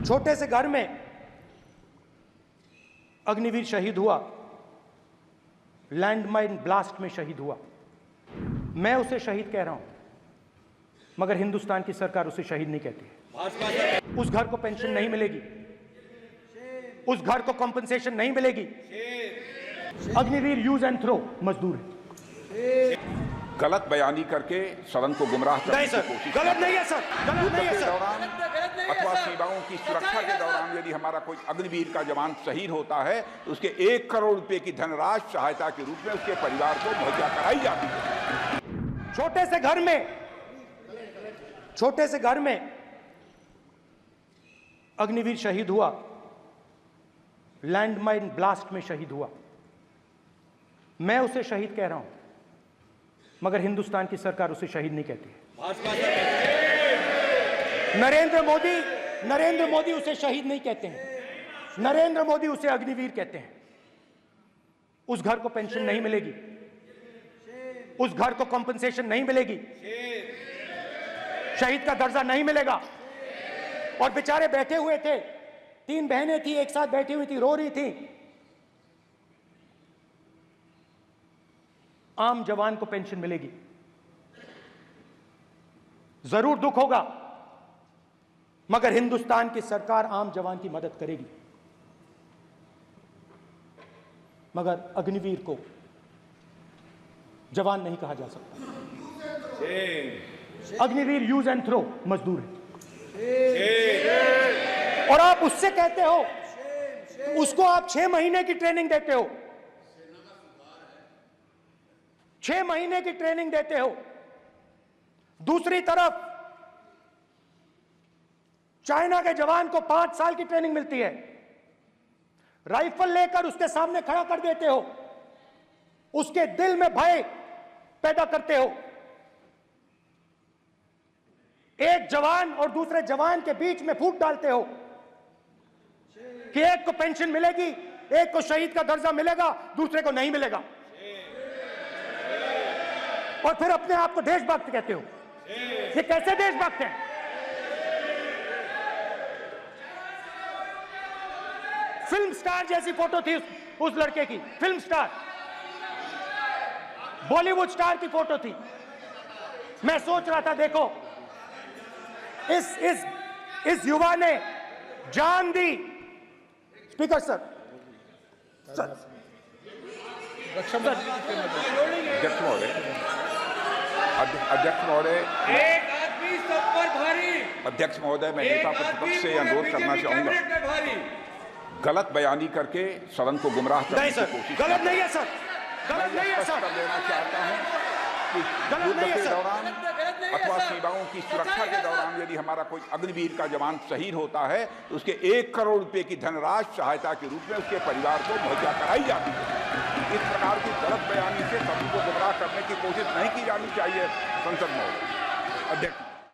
छोटे से घर में अग्निवीर शहीद हुआ, लैंडमाइन ब्लास्ट में शहीद हुआ। मैं उसे शहीद कह रहा हूं, मगर हिंदुस्तान की सरकार उसे शहीद नहीं कहती। उस घर को पेंशन नहीं मिलेगी, उस घर को कॉम्पेंसेशन नहीं मिलेगी। अग्निवीर यूज एंड थ्रो मजदूर है। गलत बयानी करके सदन को गुमराह करने की कोशिश गलत नहीं है सर, गलत नहीं है सर। दौरान अथवा सीमाओं की सुरक्षा के दौरान यदि हमारा कोई अग्निवीर का जवान शहीद होता है तो उसके 1 करोड़ रुपए की धनराशि सहायता के रूप में उसके परिवार को मुहैया कराई जाती है। छोटे से घर में अग्निवीर शहीद हुआ, लैंडमाइन ब्लास्ट में शहीद हुआ। मैं उसे शहीद कह रहा हूं, मगर हिंदुस्तान की सरकार उसे शहीद नहीं कहती। नरेंद्र मोदी उसे शहीद नहीं कहते हैं। नरेंद्र मोदी उसे अग्निवीर कहते हैं। उस घर को पेंशन नहीं मिलेगी, उस घर को कॉम्पेंसेशन नहीं मिलेगी, शहीद का दर्जा नहीं मिलेगा। और बेचारे बैठे हुए थे, 3 बहनें थी, एक साथ बैठी हुई थी, रो रही थी। आम जवान को पेंशन मिलेगी, जरूर दुख होगा, मगर हिंदुस्तान की सरकार आम जवान की मदद करेगी। मगर अग्निवीर को जवान नहीं कहा जा सकता। अग्निवीर यूज एंड थ्रो मजदूर है। और आप उससे कहते हो, उसको आप 6 महीने की ट्रेनिंग देते हो, 6 महीने की ट्रेनिंग देते हो। दूसरी तरफ चाइना के जवान को 5 साल की ट्रेनिंग मिलती है, राइफल लेकर उसके सामने खड़ा कर देते हो, उसके दिल में भय पैदा करते हो। एक जवान और दूसरे जवान के बीच में फूट डालते हो कि एक को पेंशन मिलेगी, एक को शहीद का दर्जा मिलेगा, दूसरे को नहीं मिलेगा। और फिर अपने आप को देशभक्त कहते हो। ये कैसे देशभक्त हैं? फिल्म स्टार जैसी फोटो थी उस लड़के की, फिल्म स्टार, बॉलीवुड स्टार की फोटो थी। मैं सोच रहा था, देखो इस युवा ने जान दी। स्पीकर सर, अध्यक्ष महोदय, एक आदमी सब पर भारी। अध्यक्ष महोदय, मैं नेता प्रतिपक्ष से अनुरोध करना चाहूंगा, गलत बयानी करके सदन को गुमराह करने की कोशिश गलत नहीं है सर, गलत नहीं है सर। लेना चाहता हूं कि युद्ध के दौरान अथवा सीमाओं की सुरक्षा के दौरान यदि हमारा कोई अग्निवीर का जवान शहीद होता है तो उसके 1 करोड़ रुपए की धनराशि सहायता के रूप में उसके परिवार को मुहैया कराई जाती है। इस प्रकार की गलत बयानी से सभी को गुमराह करने की कोशिश नहीं की जानी चाहिए। संसद महोदय, अध्यक्ष।